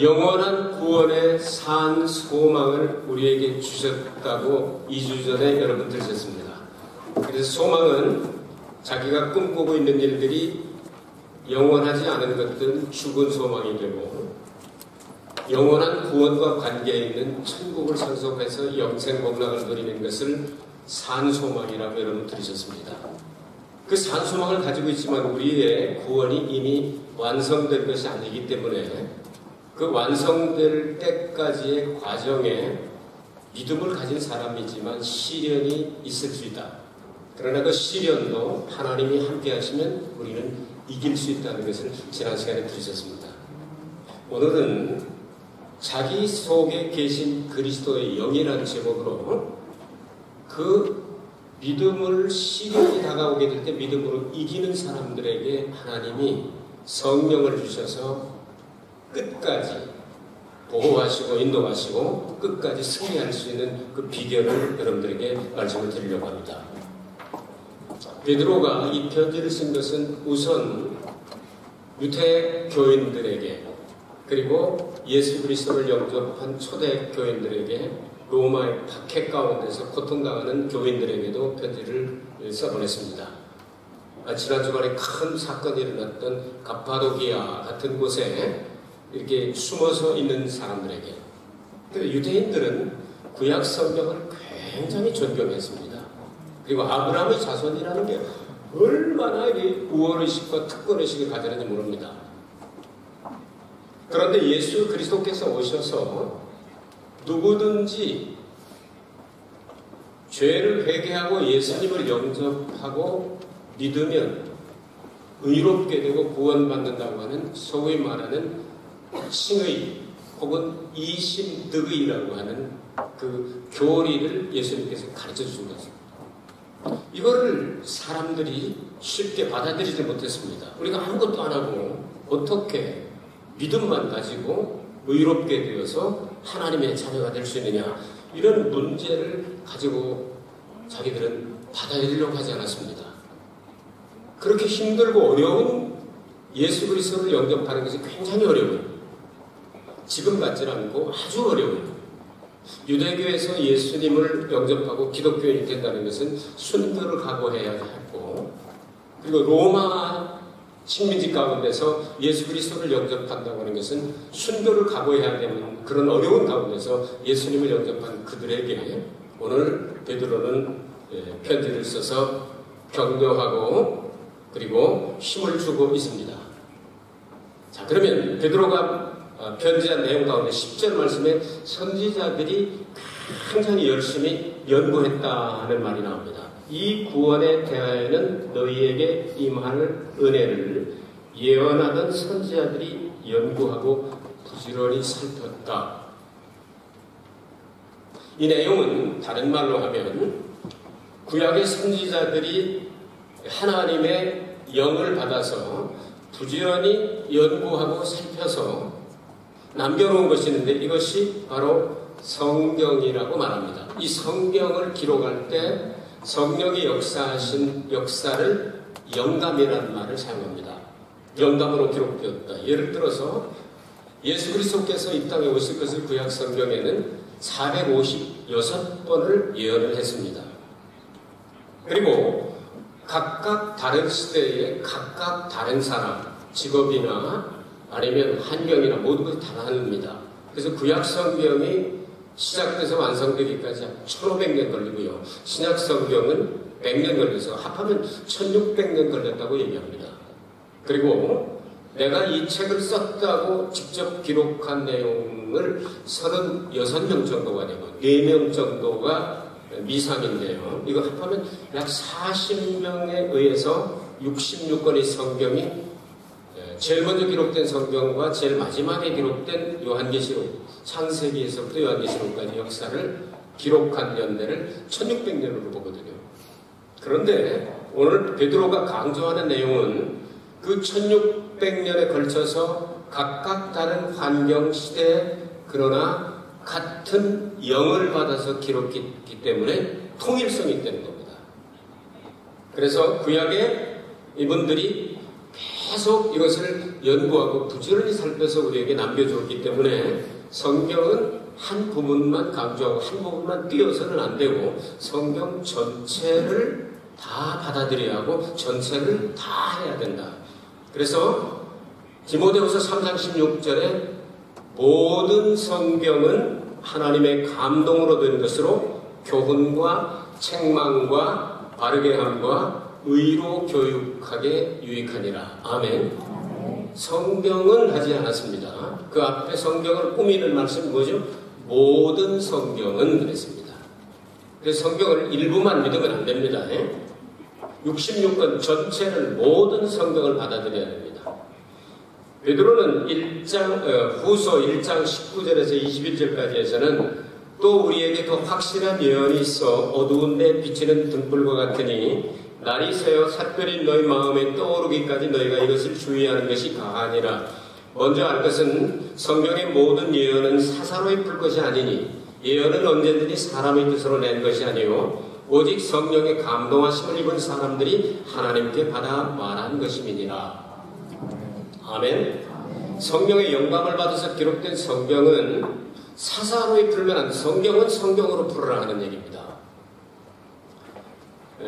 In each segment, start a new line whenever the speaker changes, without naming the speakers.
영원한 구원의 산 소망을 우리에게 주셨다고 2주 전에 여러분 들으셨습니다. 그래서 소망은 자기가 꿈꾸고 있는 일들이 영원하지 않은 것들은 죽은 소망이 되고, 영원한 구원과 관계에 있는 천국을 상속해서 영생 복락을 누리는 것을 산소망이라고 여러분 들으셨습니다. 그 산소망을 가지고 있지만 우리의 구원이 이미 완성된 것이 아니기 때문에 그 완성될 때까지의 과정에 믿음을 가진 사람이지만 시련이 있을 수 있다. 그러나 그 시련도 하나님이 함께 하시면 우리는 이길 수 있다는 것을 지난 시간에 들으셨습니다. 오늘은 자기 속에 계신 그리스도의 영이라는 제목으로 그 믿음을 시련이 다가오게 될 때 믿음으로 이기는 사람들에게 하나님이 성령을 주셔서 끝까지 보호하시고 인도하시고 끝까지 승리할 수 있는 그 비결을 여러분들에게 말씀을 드리려고 합니다. 베드로가 이 편지를 쓴 것은 우선 유대 교인들에게, 그리고 예수 그리스도를 영접한 초대 교인들에게, 로마의 박해 가운데서 고통당하는 교인들에게도 편지를 써보냈습니다. 지난 주간에 큰 사건이 일어났던 갑바도기아 같은 곳에 이렇게 숨어서 있는 사람들에게, 유대인들은 구약 성경을 굉장히 존경했습니다. 그리고 아브라함의 자손이라는 게 얼마나 우월의식과 특권의식을 가지는지 모릅니다. 그런데 예수 그리스도께서 오셔서 누구든지 죄를 회개하고 예수님을 영접하고 믿으면 의롭게 되고 구원받는다고 하는 소위 말하는 칭의 혹은 이심득의라고 하는 그 교리를 예수님께서 가르쳐 주신 것입니다. 이거를 사람들이 쉽게 받아들이지 못했습니다. 우리가 아무것도 안 하고 어떻게 믿음만 가지고 의롭게 되어서 하나님의 자녀가 될 수 있느냐, 이런 문제를 가지고 자기들은 받아들이려고 하지 않았습니다. 그렇게 힘들고 어려운 예수 그리스도를 영접하는 것이 굉장히 어려워요. 지금 같지는 않고 아주 어려워요. 유대교에서 예수님을 영접하고 기독교인이 된다는 것은 순교를 각오해야 했고, 그리고 로마 식민지 가운데서 예수 그리스도를 영접한다고 하는 것은 순교를 각오해야 되는 그런 어려운 가운데서 예수님을 영접한 그들에게 오늘 베드로는 편지를 써서 격려하고 그리고 힘을 주고 있습니다. 자, 그러면 베드로가 편지한 내용 가운데 10절 말씀에 선지자들이 굉장히 열심히 연구했다 하는 말이 나옵니다. 이 구원에 대하여는 너희에게 임할 은혜를 예언하던 선지자들이 연구하고 부지런히 살폈다. 이 내용은 다른 말로 하면 구약의 선지자들이 하나님의 영을 받아서 부지런히 연구하고 살펴서 남겨놓은 것이 있는데 이것이 바로 성경이라고 말합니다. 이 성경을 기록할 때 성령이 역사하신 역사를 영감이라는 말을 사용합니다. 영감으로 기록되었다. 예를 들어서 예수 그리스도께서 이 땅에 오실 것을 구약 성경에는 456번을 예언을 했습니다. 그리고 각각 다른 시대에 각각 다른 사람, 직업이나 아니면 환경이나 모든 것이 다 다릅니다. 그래서 구약 성경이 시작돼서 완성되기까지 1500년 걸리고요. 신약 성경은 100년 걸려서 합하면 1600년 걸렸다고 얘기합니다. 그리고 내가 이 책을 썼다고 직접 기록한 내용을 36명 정도가 되고 4명 정도가 미상인데요. 이거 합하면 약 40명에 의해서 66권의 성경이 제일 먼저 기록된 성경과 제일 마지막에 기록된 요한계시록, 창세기에서부터 요한계시록까지 역사를 기록한 연대를 1600년으로 보거든요. 그런데 오늘 베드로가 강조하는 내용은 그 1600년에 걸쳐서 각각 다른 환경, 시대, 그러나 같은 영을 받아서 기록했기 때문에 통일성이 있다는 겁니다. 그래서 구약에 이분들이 계속 이것을 연구하고 부지런히 살펴서 우리에게 남겨주었기 때문에 성경은 한 부분만 강조하고 한 부분만 띄어서는 안 되고 성경 전체를 다 받아들여야 하고 전체를 다 해야 된다. 그래서 디모데후서 3장 16절에 모든 성경은 하나님의 감동으로 된 것으로 교훈과 책망과 바르게 함과 의로 교육하게 유익하니라. 아멘. 성경은 하지 않았습니다. 그 앞에 성경을 꾸미는 말씀이 뭐죠? 모든 성경은 그랬습니다. 그래서 성경을 일부만 믿으면 안 됩니다. 66권 전체를 모든 성경을 받아들여야 됩니다. 베드로는 후서 1장 19절에서 21절까지에서는 또 우리에게 더 확실한 예언이 있어 어두운 데 비치는 등불과 같으니 날이 새어 샛별이 너희 마음에 떠오르기까지 너희가 이것을 주의하는 것이 가하니라. 먼저 알 것은 성경의 모든 예언은 사사로이 풀 것이 아니니 예언은 언제든지 사람의 뜻으로 낸 것이 아니요 오직 성령의 감동하심을 입은 사람들이 하나님께 받아 말한 것임이니라. 아멘. 성령의 영감을 받아서 기록된 성경은 사사로이 풀면 안 돼. 성경은 성경으로 풀으라 하는 얘기입니다.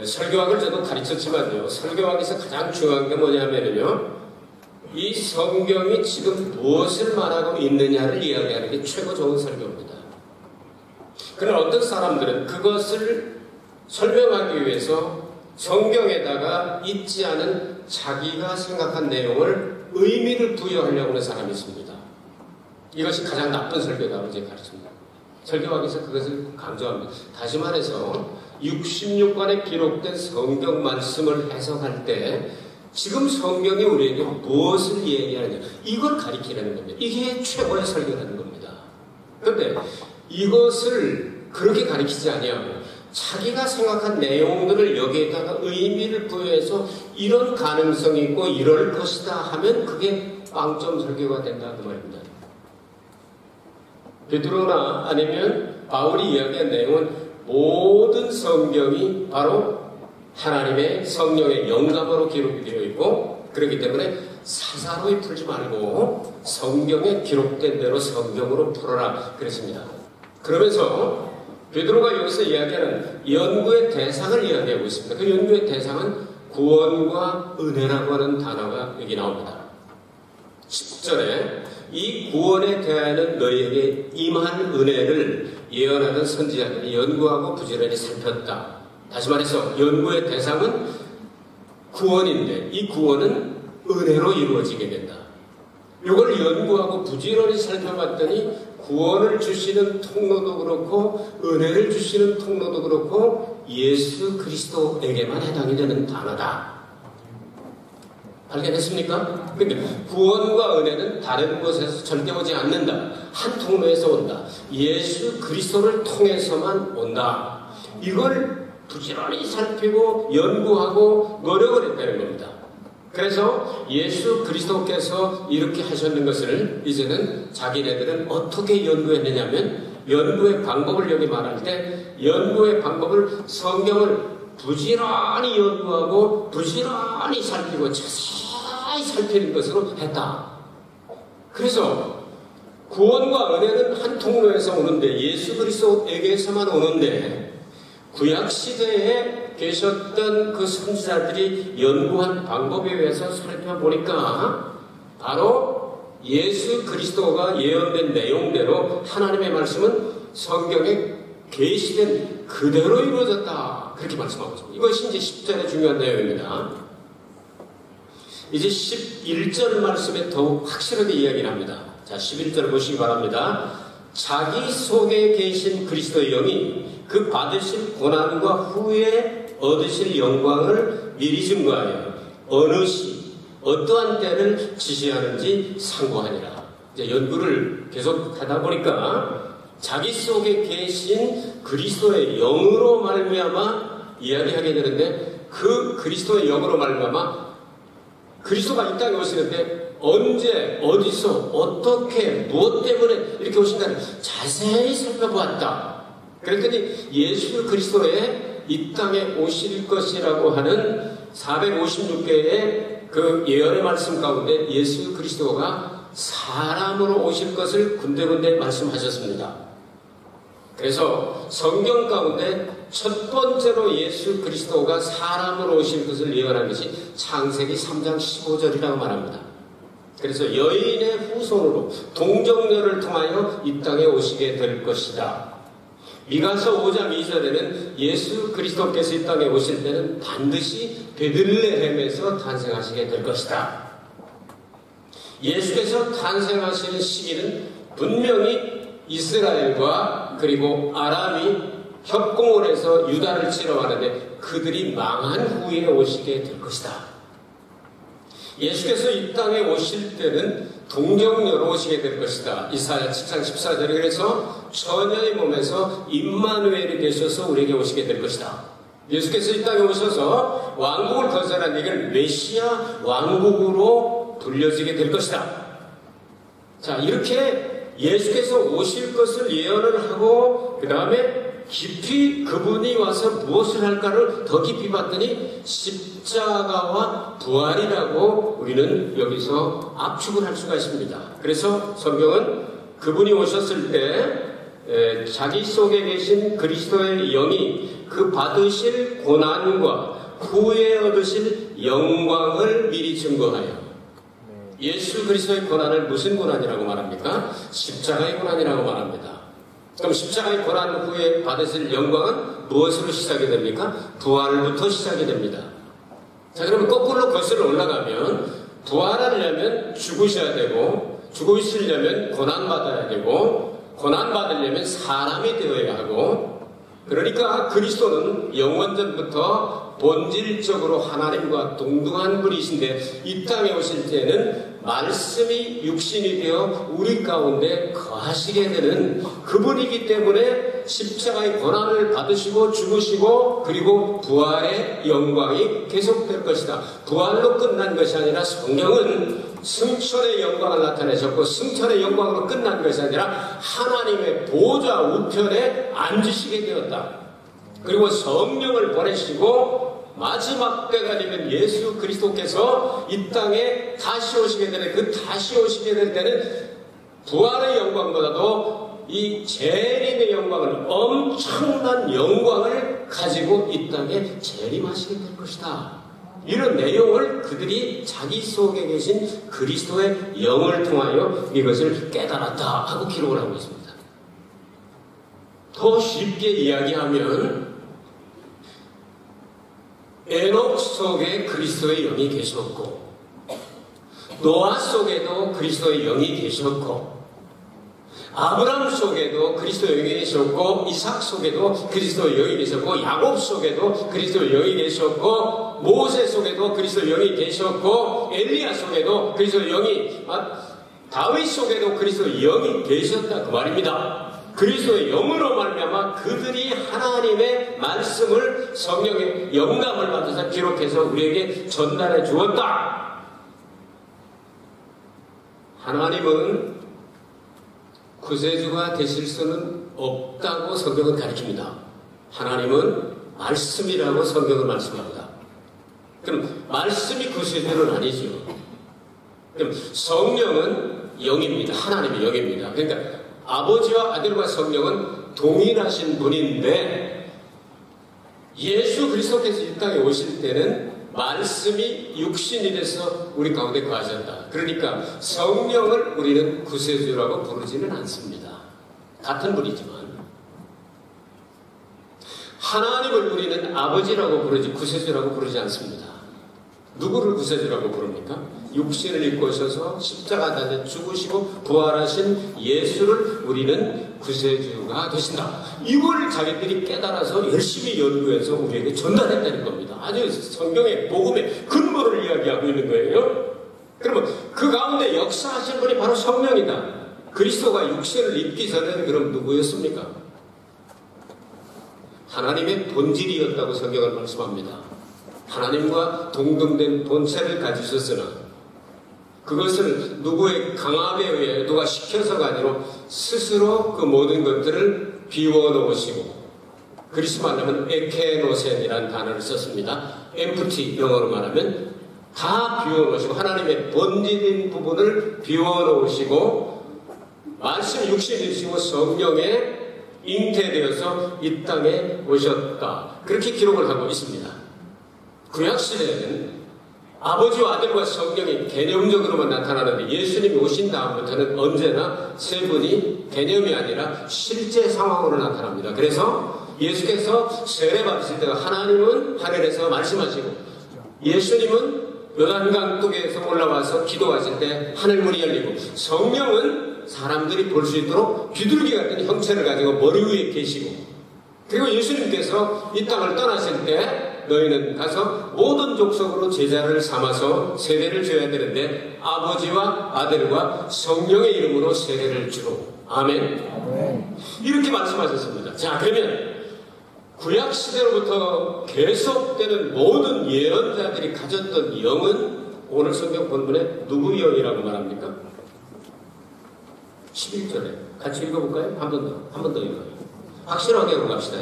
설교학을 저도 가르쳤지만요. 설교학에서 가장 중요한 게 뭐냐면요. 이 성경이 지금 무엇을 말하고 있느냐를 이야기하는 게 최고 좋은 설교입니다. 그러나 어떤 사람들은 그것을 설명하기 위해서 성경에다가 있지 않은 자기가 생각한 내용을 의미를 부여하려고 하는 사람이 있습니다. 이것이 가장 나쁜 설교다라고 제가 가르칩니다. 설교학에서 그것을 강조합니다. 다시 말해서 66권에 기록된 성경 말씀을 해석할 때 지금 성경이 우리에게 무엇을 얘기하느냐 이걸 가리키려는 겁니다. 이게 최고의 설교라는 겁니다. 그런데 이것을 그렇게 가리키지 아니하고 자기가 생각한 내용들을 여기에다가 의미를 부여해서 이런 가능성이 있고 이럴 것이다 하면 그게 빵점 설교가 된다 그 말입니다. 베드로나 아니면 바울이 이야기한 내용은 모든 성경이 바로 하나님의 성령의 영감으로 기록이 되어 있고 그렇기 때문에 사사로이 풀지 말고 성경에 기록된 대로 성경으로 풀어라 그랬습니다. 그러면서 베드로가 여기서 이야기하는 연구의 대상을 이야기하고 있습니다. 그 연구의 대상은 구원과 은혜라고 하는 단어가 여기 나옵니다. 10절에 이 구원에 대하여는 너희에게 임한 은혜를 예언하던 선지자들이 연구하고 부지런히 살폈다. 다시 말해서 연구의 대상은 구원인데 이 구원은 은혜로 이루어지게 된다. 이걸 연구하고 부지런히 살펴봤더니 구원을 주시는 통로도 그렇고 은혜를 주시는 통로도 그렇고 예수 그리스도에게만 해당이 되는 단어다. 발견했습니까? 그러니까 구원과 은혜는 다른 곳에서 절대 오지 않는다. 한 통로에서 온다. 예수 그리스도를 통해서만 온다. 이걸 부지런히 살피고 연구하고 노력을 했다는 겁니다. 그래서 예수 그리스도께서 이렇게 하셨는 것을 이제는 자기네들은 어떻게 연구했느냐면 연구의 방법을 여기 말할 때 연구의 방법을 성경을 부지런히 연구하고 부지런히 살피고 자세히 살피는 것으로 했다. 그래서 구원과 은혜는 한 통로에서 오는데 예수 그리스도에게서만 오는데 구약시대에 계셨던 그 선지자들이 연구한 방법에 의해서 살펴보니까 바로 예수 그리스도가 예언된 내용대로 하나님의 말씀은 성경에 계시된 그대로 이루어졌다. 그렇게 말씀하고 있습니다. 이것이 이제 10절의 중요한 내용입니다. 이제 11절 말씀에 더욱 확실하게 이야기를 합니다. 자, 11절 보시기 바랍니다. 자기 속에 계신 그리스도의 영이 그 받으실 고난과 후에 얻으실 영광을 미리 증거하여 어느 시 어떠한 때를 지시하는지 상고하니라. 이제 연구를 계속 하다 보니까 자기 속에 계신 그리스도의 영으로 말미암아 이야기하게 되는데 그 그리스도의 영으로 말미암아 그리스도가 이 땅에 오시는데 언제 어디서 어떻게 무엇 때문에 이렇게 오신다는 자세히 살펴보았다. 그랬더니 예수 그리스도의 이 땅에 오실 것이라고 하는 456개의 그 예언의 말씀 가운데 예수 그리스도가 사람으로 오실 것을 군데군데 말씀하셨습니다. 그래서 성경 가운데 첫 번째로 예수 그리스도가 사람으로 오실 것을 예언한 것이 창세기 3장 15절이라고 말합니다. 그래서 여인의 후손으로 동정녀를 통하여 이 땅에 오시게 될 것이다. 미가서 5장 2절에는 예수 그리스도께서 이 땅에 오실 때는 반드시 베들레헴에서 탄생하시게 될 것이다. 예수께서 탄생하시는 시기는 분명히 이스라엘과 그리고 아람이 협공을 해서 유다를 치러 가는데 그들이 망한 후에 오시게 될 것이다. 예수께서 이 땅에 오실 때는 동정녀로 오시게 될 것이다. 이사야 7장 14절에 그래서 처녀의 몸에서 임마누엘이 되셔서 우리에게 오시게 될 것이다. 예수께서 이 땅에 오셔서 왕국을 건설한 얘기는 메시아 왕국으로 불려지게 될 것이다. 자, 이렇게 예수께서 오실 것을 예언을 하고 그 다음에 깊이 그분이 와서 무엇을 할까를 더 깊이 봤더니 십자가와 부활이라고 우리는 여기서 압축을 할 수가 있습니다. 그래서 성경은 그분이 오셨을 때 자기 속에 계신 그리스도의 영이 그 받으실 고난과 후에 얻으실 영광을 미리 증거하여 예수 그리스도의 고난을 무슨 고난이라고 말합니까? 십자가의 고난이라고 말합니다. 그럼 십자가의 고난 후에 받으실 영광은 무엇으로 시작이 됩니까? 부활부터 시작이 됩니다. 자, 그러면 거꾸로 거슬러 올라가면 부활하려면 죽으셔야 되고 죽으시려면 고난받아야 되고 고난받으려면 사람이 되어야 하고 그러니까 그리스도는 영원전부터 본질적으로 하나님과 동등한 분이신데 이 땅에 오실 때는 말씀이 육신이 되어 우리 가운데 거하시게 되는 그분이기 때문에 십자가의 고난을 받으시고 죽으시고 그리고 부활의 영광이 계속될 것이다. 부활로 끝난 것이 아니라 성경은 승천의 영광을 나타내셨고 승천의 영광으로 끝난 것이 아니라 하나님의 보좌 우편에 앉으시게 되었다. 그리고 성령을 보내시고 마지막 때가 되면 예수 그리스도께서 이 땅에 다시 오시게 되는 그 다시 오시게 될 때는 부활의 영광보다도 이 재림의 영광을 엄청난 영광을 가지고 이 땅에 재림하시게 될 것이다. 이런 내용을 그들이 자기 속에 계신 그리스도의 영을 통하여 이것을 깨달았다 하고 기록을 하고 있습니다. 더 쉽게 이야기하면 에녹 속에 그리스도의 영이 계셨고 노아 속에도 그리스도의 영이 계셨고 아브라함 속에도 그리스도의 영이 계셨고 이삭 속에도 그리스도의 영이 계셨고 야곱 속에도 그리스도의 영이 계셨고 모세 속에도 그리스도의 영이 계셨고 엘리야 속에도 그리스도의 영이 다윗 속에도 그리스도의 영이 계셨다 그 말입니다. 그리스도의 영으로 말미암아 그들이 하나님의 말씀을 성령의 영감을 받아서 기록해서 우리에게 전달해 주었다. 하나님은 구세주가 되실 수는 없다고 성경은 가르칩니다. 하나님은 말씀이라고 성경은 말씀합니다. 그럼 말씀이 구세주는 아니죠. 그럼 성령은 영입니다. 하나님의 영입니다. 그러니까 아버지와 아들과 성령은 동일하신 분인데 예수 그리스도께서 이 땅에 오실 때는 말씀이 육신이 돼서 우리 가운데 거하셨다. 그러니까 성령을 우리는 구세주라고 부르지는 않습니다. 같은 분이지만 하나님을 우리는 아버지라고 부르지 구세주라고 부르지 않습니다. 누구를 구세주라고 부릅니까? 육신을 입고 오셔서 십자가 달려 죽으시고 부활하신 예수를 우리는 구세주가 되신다. 이걸 자기들이 깨달아서 열심히 연구해서 우리에게 전달했다는 겁니다. 아주 성경의 복음의 근본을 이야기하고 있는 거예요. 그러면 그 가운데 역사하신 분이 바로 성령이다. 그리스도가 육신을 입기 전에는 그럼 누구였습니까? 하나님의 본질이었다고 성경은 말씀합니다. 하나님과 동등된 본체를 가지셨으나 그것을 누구의 강압에 의해 누가 시켜서가 아니라 스스로 그 모든 것들을 비워놓으시고 그리스 말하면 에케노센이라는 단어를 썼습니다. empty 영어로 말하면 다 비워놓으시고 하나님의 번지된 부분을 비워놓으시고 말씀 육신이시고 성령에 잉태되어서 이 땅에 오셨다. 그렇게 기록을 하고 있습니다. 구약시대에는 아버지와 아들과 성령이 개념적으로만 나타나는데 예수님이 오신 다음부터는 언제나 세 분이 개념이 아니라 실제 상황으로 나타납니다. 그래서 예수께서 세례 받으실 때가 하나님은 하늘에서 말씀하시고 예수님은 요단강 뚝에서 올라와서 기도하실 때 하늘문이 열리고 성령은 사람들이 볼 수 있도록 비둘기 같은 형체를 가지고 머리 위에 계시고 그리고 예수님께서 이 땅을 떠나실 때 너희는 가서 모든 족속으로 제자를 삼아서 세례를 줘야 되는데 아버지와 아들과 성령의 이름으로 세례를 주로. 아멘. 이렇게 말씀하셨습니다. 자, 그러면 구약시대로부터 계속되는 모든 예언자들이 가졌던 영은 오늘 성경 본문에 누구 영이라고 말합니까? 11절에 같이 읽어볼까요? 한 번 더 읽어요. 확실하게 하고 갑시다.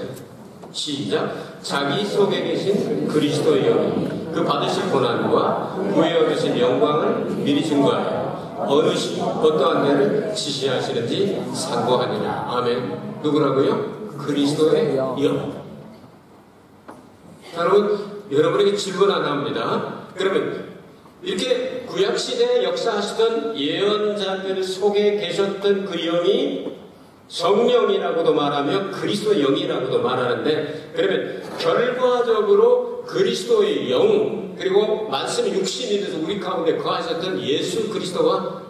시작. 자기 속에 계신 그리스도의 영이 그 받으실 고난과 구에 얻으신 영광을 미리 증거하여 어느 시 어떠한 데를 지시하시는지 상고하니라. 아멘. 누구라고요? 그리스도의 영. 여러분에게 질문 하나 합니다. 그러면 이렇게 구약시대에 역사하시던 예언자들 속에 계셨던 그 영이 성령이라고도 말하며 그리스도의 영이라고도 말하는데 그러면 결과적으로 그리스도의 영 그리고 말씀이 육신이 돼서 우리 가운데 거하셨던 예수 그리스도가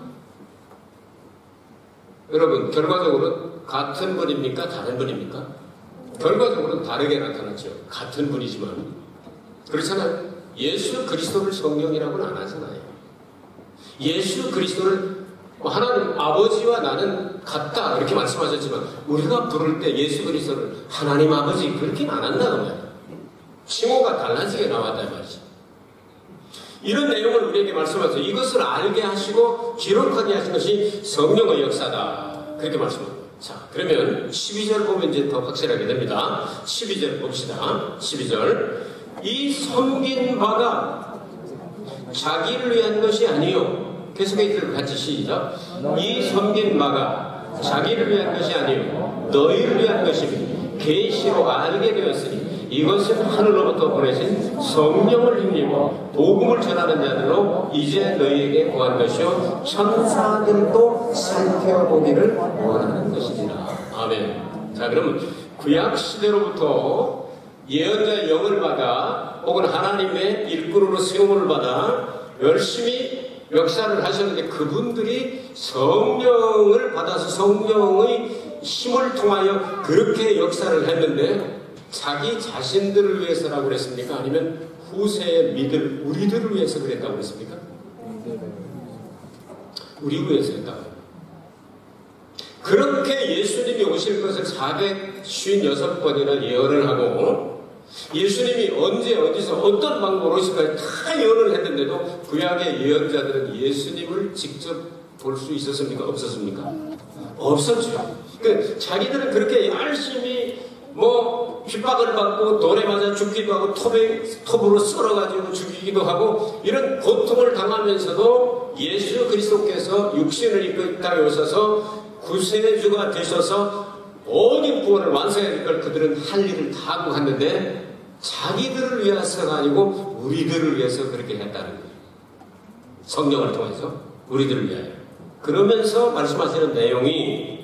여러분 결과적으로 같은 분입니까? 다른 분입니까? 결과적으로 다르게 나타났죠. 같은 분이지만 그렇잖아요. 예수 그리스도를 성령이라고는 안 하잖아요. 예수 그리스도를 하나님 아버지와 나는 같다 이렇게 말씀하셨지만 우리가 부를 때 예수 그리스도를 하나님 아버지 그렇게는 안 한다는 거예요. 칭호가 달라지게 나왔다 이 말이죠. 이런 내용을 우리에게 말씀하셔서 이것을 알게 하시고 기록하게 하신 것이 성령의 역사다 그렇게 말씀합니다. 자, 그러면 12절 보면 이제 더 확실하게 됩니다. 12절 봅시다. 12절. 이 섬긴 바가 자기를 위한 것이 아니요. 계속해서 같이 시작. 이 섬긴 바가 자기를 위한 것이 아니요. 너희를 위한 것이니 계시로 알게 되었으니 이것은 하늘로부터 보내신 성령을 힘입어 복음을 전하는 자들로 이제 너희에게 구한 것이요 천사들도 살펴보기를 원하는 것이니라. 아멘. 자, 그러면 구약 시대로부터 예언자의 영을 받아 혹은 하나님의 일꾼으로 세움을 받아 열심히 역사를 하셨는데 그분들이 성령을 받아서 성령의 힘을 통하여 그렇게 역사를 했는데 자기 자신들을 위해서라고 그랬습니까? 아니면 후세에 믿을 우리들을 위해서 그랬다고 그랬습니까? 우리 위해서 했다고. 그렇게 예수님이 오실 것을 456번이나 예언을 하고 예수님이 언제 어디서 어떤 방법으로 오실까 다 예언을 했는데도 구약의 예언자들은 예수님을 직접 볼 수 있었습니까? 없었습니까? 없었죠. 그러니까 자기들은 그렇게 열심히 핍박을 받고 돌에 맞아 죽기도 하고 톱으로 썰어가지고 죽이기도 하고 이런 고통을 당하면서도 예수 그리스도께서 육신을 입고 이 땅에 오셔서 구세주가 되셔서 모든 구원을 완성해야 될 걸 그들은 할 일을 다 하고 갔는데 자기들을 위해서가 아니고 우리들을 위해서 그렇게 했다는 거예요. 성령을 통해서 우리들을 위하여. 그러면서 말씀하시는 내용이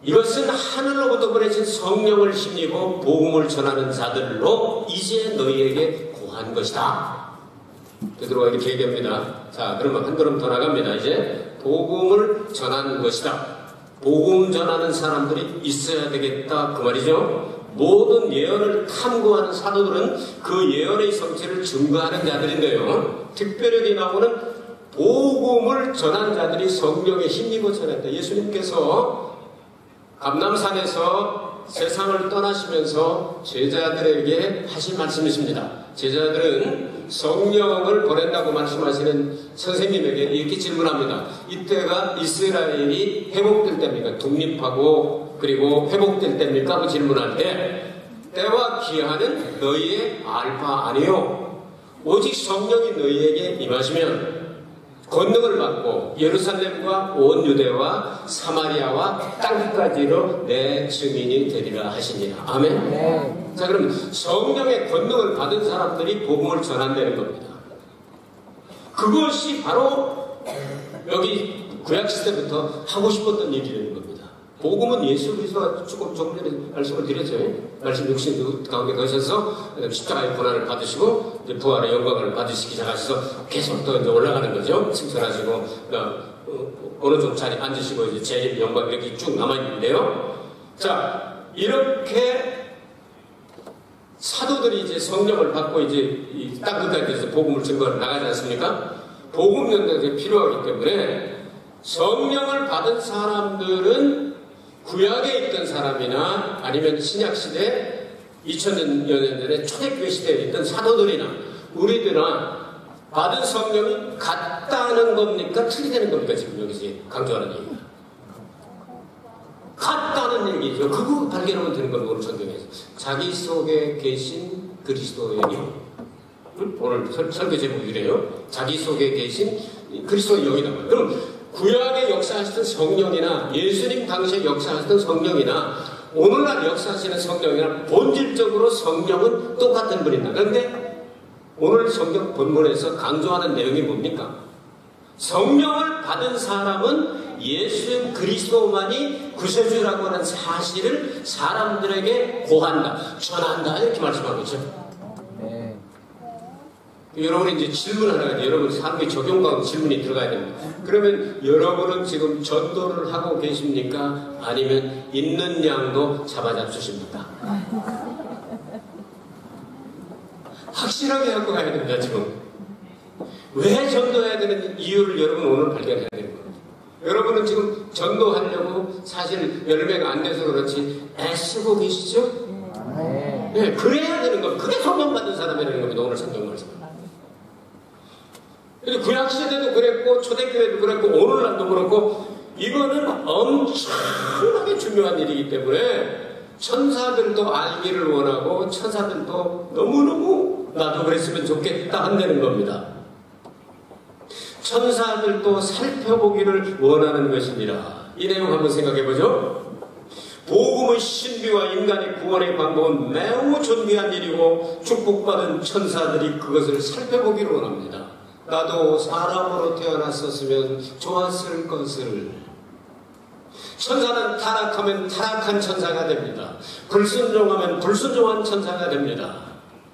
이것은 하늘로부터 보내신 성령을 힘입어 복음을 전하는 자들로 이제 너희에게 구한 것이다. 베드로가 이렇게 얘기합니다. 자, 그러면 한 걸음 더 나갑니다. 이제 복음을 전하는 것이다. 복음 전하는 사람들이 있어야 되겠다 그 말이죠. 모든 예언을 탐구하는 사도들은 그 예언의 성취를 증거하는 자들인데요. 특별히 나오는 복음을 전한 자들이 성령에 힘입어 전했다. 예수님께서 감람산에서 세상을 떠나시면서 제자들에게 하신 말씀이십니다. 제자들은 성령을 보낸다고 말씀하시는 선생님에게 이렇게 질문합니다. 이때가 이스라엘이 회복될 때입니까? 독립하고 그리고 회복될 때입니까? 하고 질문할 때 때와 기한은 너희의 알바 아니요 오직 성령이 너희에게 임하시면 권능을 받고 예루살렘과 온 유대와 사마리아와 땅끝까지로 내 증인이 되리라 하시니라. 아멘. 네. 자, 그럼 성령의 권능을 받은 사람들이 복음을 전한다는 겁니다. 그것이 바로 여기 구약시대부터 하고 싶었던 일이라는 겁니다. 복음은 예수 그리스도가 조금 전에 말씀을 드렸죠. 말씀 육신 가운데 거셔서 십자가의 고난을 받으시고 이제 부활의 영광을 받으시기 시작하셔서 계속 또 이제 올라가는 거죠. 승천하시고 어느 쪽 자리에 앉으시고 이제 제일 영광 이렇게 쭉 남아있는데요. 자, 이렇게 사도들이 이제 성령을 받고 이제 이 땅끝까지 복음을 증거하러 나가지 않습니까? 복음 연대가 필요하기 때문에 성령을 받은 사람들은 구약에 있던 사람이나 아니면 신약시대 2000년 전에 초대교회 시대에 있던 사도들이나 우리들은 받은 성령이 같다는 겁니까? 틀리다는 겁니까? 지금 여기서 강조하는 얘기가 같다는 얘기죠. 그거 발견하면 되는 겁니다. 오늘 성경에서 자기 속에 계신 그리스도의 영. 오늘 설교 제목이 이래요. 자기 속에 계신 그리스도의 영이다. 그럼 구약에 역사하시던 성령이나 예수님 당시에 역사하시던 성령이나 오늘날 역사하시는 성령이나 본질적으로 성령은 똑같은 분이다. 그런데 오늘 성경 본문에서 강조하는 내용이 뭡니까? 성령을 받은 사람은 예수 그리스도만이 구세주라고 하는 사실을 사람들에게 고한다, 전한다 이렇게 말씀하고 있죠. 여러분이 이제 질문 하나가 여러분 삶의 적용 가운데 질문이 들어가야 됩니다. 그러면 여러분은 지금 전도를 하고 계십니까? 아니면 있는 양도 잡아잡수십니까? 확실하게 갖고 가야 됩니다. 지금 왜 전도해야 되는 이유를 여러분 오늘 발견해야 되는 겁니다. 여러분은 지금 전도하려고 사실 열매가 안 돼서 그렇지 애쓰고 계시죠? 네, 그래야 되는 겁니다. 그게 성령 받은 사람이라는 겁니다. 오늘 성경 말씀. 구약시대도 그랬고 초대교회도 그랬고 오늘날도 그렇고 이거는 엄청나게 중요한 일이기 때문에 천사들도 알기를 원하고 천사들도 너무너무 나도 그랬으면 좋겠다 한다는 겁니다. 천사들도 살펴보기를 원하는 것이니라. 이 내용 한번 생각해보죠. 복음의 신비와 인간의 구원의 방법은 매우 존귀한 일이고 축복받은 천사들이 그것을 살펴보기를 원합니다. 나도 사람으로 태어났었으면 좋았을 것을. 천사는 타락하면 타락한 천사가 됩니다. 불순종하면 불순종한 천사가 됩니다.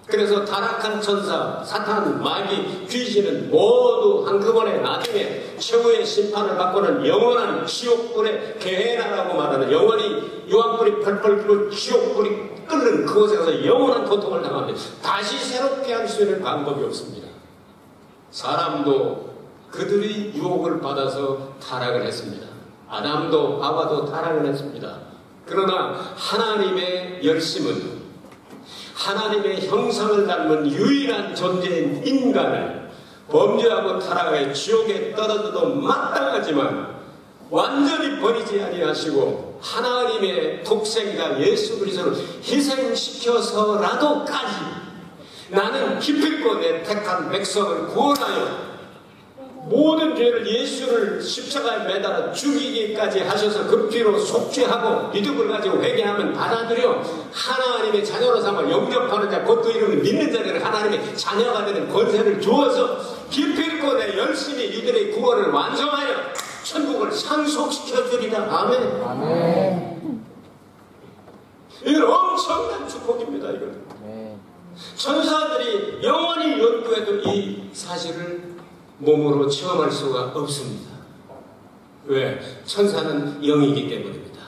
그래서 타락한 천사, 사탄, 마귀, 귀신은 모두 한꺼번에 나중에 최후의 심판을 받고는 영원한 지옥불에 게헤나라고 말하는 영원히 유황불이 펄펄 끓고 지옥불이 끓는 그곳에 가서 영원한 고통을 당합니다. 다시 새롭게 할 수 있는 방법이 없습니다. 사람도 그들이 유혹을 받아서 타락을 했습니다. 아담도 하와도 타락을 했습니다. 그러나 하나님의 열심은 하나님의 형상을 닮은 유일한 존재인 인간을 범죄하고 타락해 지옥에 떨어져도 마땅하지만 완전히 버리지 아니하시고 하나님의 독생자 예수 그리스도를 희생시켜서라도까지 나는 기필코 내 택한 백성을 구원하여 모든 죄를 예수를 십자가에 매달아 죽이기까지 하셔서 그 피로 속죄하고 믿음을 가지고 회개하면 받아들여 하나님의 자녀로 삼아 영접하는 자, 곧 그 이름을 믿는 자들은 하나님의 자녀가 되는 권세를 주어서 기필코 내 열심히 이들의 구원을 완성하여 천국을 상속시켜 주리라. 아멘. 아멘. 이건 엄청난 축복입니다. 이건. 천사들이 영원히 연구해도 이 사실을 몸으로 체험할 수가 없습니다. 왜? 천사는 영이기 때문입니다.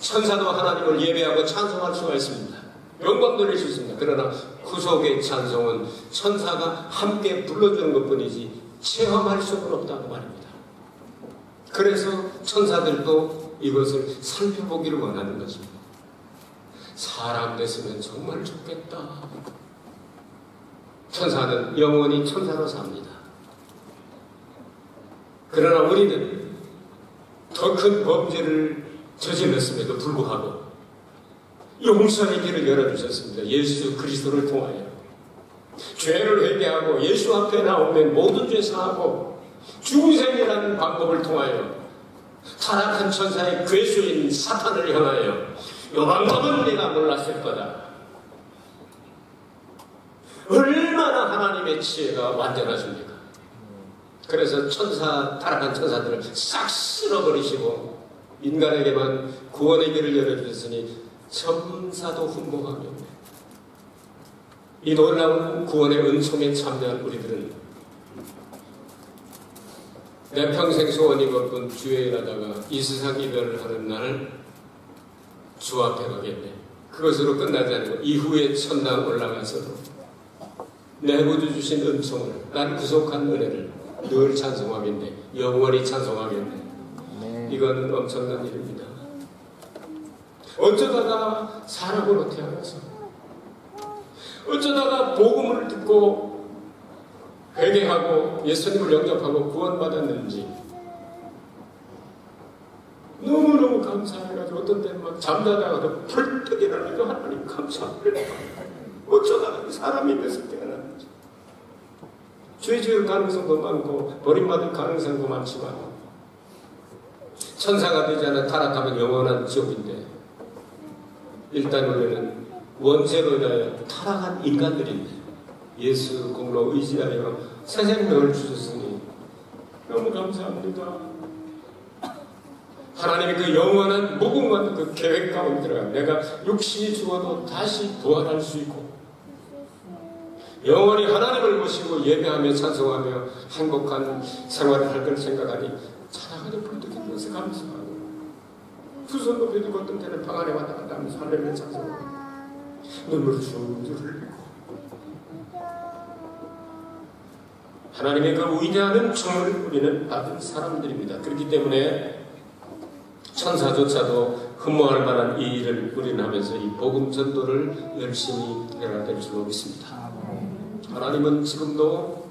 천사도 하나님을 예배하고 찬송할 수가 있습니다. 영광 돌릴 수 있습니다. 그러나 구속의 찬송은 천사가 함께 불러주는 것뿐이지 체험할 수는 없다고 말입니다. 그래서 천사들도 이것을 살펴보기를 원하는 것입니다. 사람 됐으면 정말 좋겠다. 천사는 영원히 천사로 삽니다. 그러나 우리는 더 큰 범죄를 저질렀음에도 불구하고 용서의 길을 열어주셨습니다. 예수 그리스도를 통하여. 죄를 회개하고 예수 앞에 나오면 모든 죄 사하고 중생이라는 방법을 통하여 타락한 천사의 괴수인 사탄을 향하여 이 방법은 내가 몰랐을 거다. 얼마나 하나님의 지혜가 완전하십니까? 그래서 타락한 천사들을 싹 쓸어버리시고 인간에게만 구원의 길을 열어주셨으니 천사도 흠모하겠네. 이 놀라운 구원의 은총에 참여한 우리들은 내 평생 소원이 그뿐 주의 일하다가 이 세상 이별을 하는 날 주 앞에 가겠네. 그것으로 끝나지 않고 이후에 천당 올라가서도 내 구주 주신 은총을, 난 구속한 은혜를 늘 찬송하겠네. 영원히 찬송하겠네. 이건 엄청난 일입니다. 어쩌다가 사람으로 태어나서 어쩌다가 복음을 듣고 회개하고 예수님을 영접하고 구원받았는지 너무너무 감사해가지고 어떤 때는 막 잠자다가도 벌떡 일어나서 하나님 감사합니다. 어쩌다가 사람이 돼서 태어났는지. 죄 지을 가능성도 많고 버림받을 가능성도 많지만 천사가 되지 않아 타락하면 영원한 지옥인데 일단 우리는 원죄로 인하여 타락한 인간들인데 예수 공로 의지하여 새 생명을 주셨으니 너무 감사합니다. 하나님의 그 영원한 무궁한 그 계획 가운데 들어가 내가 육신이 죽어도 다시 부활할 수 있고 영원히 하나님을 모시고 예배하며 찬송하며 행복한 생활을 할 걸 생각하니 찬양하니 불뚝 일어나서 감사하고 두 손 높이 들고 어떤 때는 방 안에 왔다 갔다 하면서 할렐루야 찬송하고 눈물을 줄줄 흘리고 하나님의 그 위대한 은총을 우리는 받은 사람들입니다. 그렇기 때문에 천사조차도 흠모할 만한 이 일을 우리는 하면서 이 복음 전도를 열심히 해야 될 줄 믿습니다. 하나님은 지금도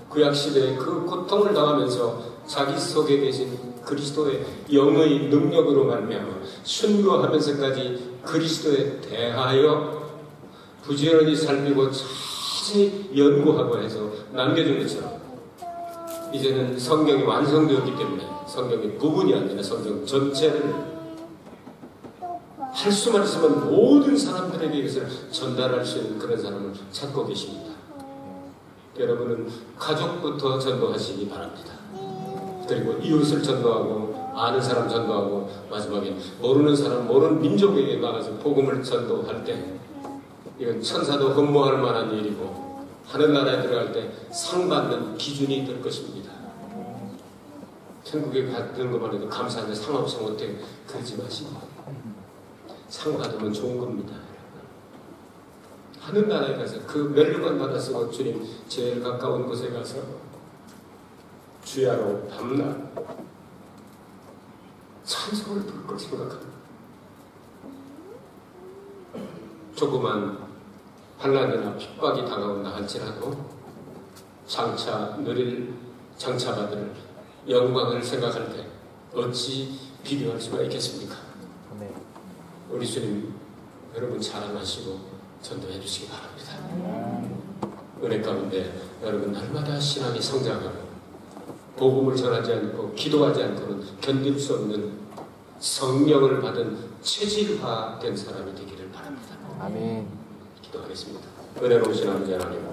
구약시대에 그 고통을 당하면서 자기 속에 계신 그리스도의 영의 능력으로 말미암아 순교하면서까지 그리스도에 대하여 부지런히 살피고 자세히 연구하고 해서 남겨준 것처럼 이제는 성경이 완성되었기 때문에 성경이 부분이 아니라 성경 전체를 할 수만 있으면 모든 사람들에게 이것을 전달할 수 있는 그런 사람을 찾고 계십니다. 여러분은 가족부터 전도하시기 바랍니다. 그리고 이웃을 전도하고 아는 사람 전도하고 마지막에 모르는 사람, 모르는 민족에게 나가서 복음을 전도할 때 이건 천사도 흠모할 만한 일이고 하늘나라에 들어갈 때 상 받는 기준이 될 것입니다. 천국에 받는 것만 해도 감사한데 상 없으면 어떻게 그러지 마시고 상 받으면 좋은 겁니다. 하늘나라에 가서 그 멸류관 받아 쓰고 주님 제일 가까운 곳에 가서 주야로 밤낮 찬송을 부를 걸 생각합니다. 조그만 환난이나 핍박이 다가온다 할지라도 장차받을 영광을 생각할 때 어찌 비교할 수가 있겠습니까? 우리 주님 여러분 자랑하시고 전도해 주시기 바랍니다. 은혜 가운데 여러분 날마다 신앙이 성장하고 복음을 전하지 않고 기도하지 않고는 견딜 수 없는 성령을 받은 체질화된 사람이 되기를 바랍니다.
아멘.
기도하겠습니다. 은혜로우신 아버지 하나님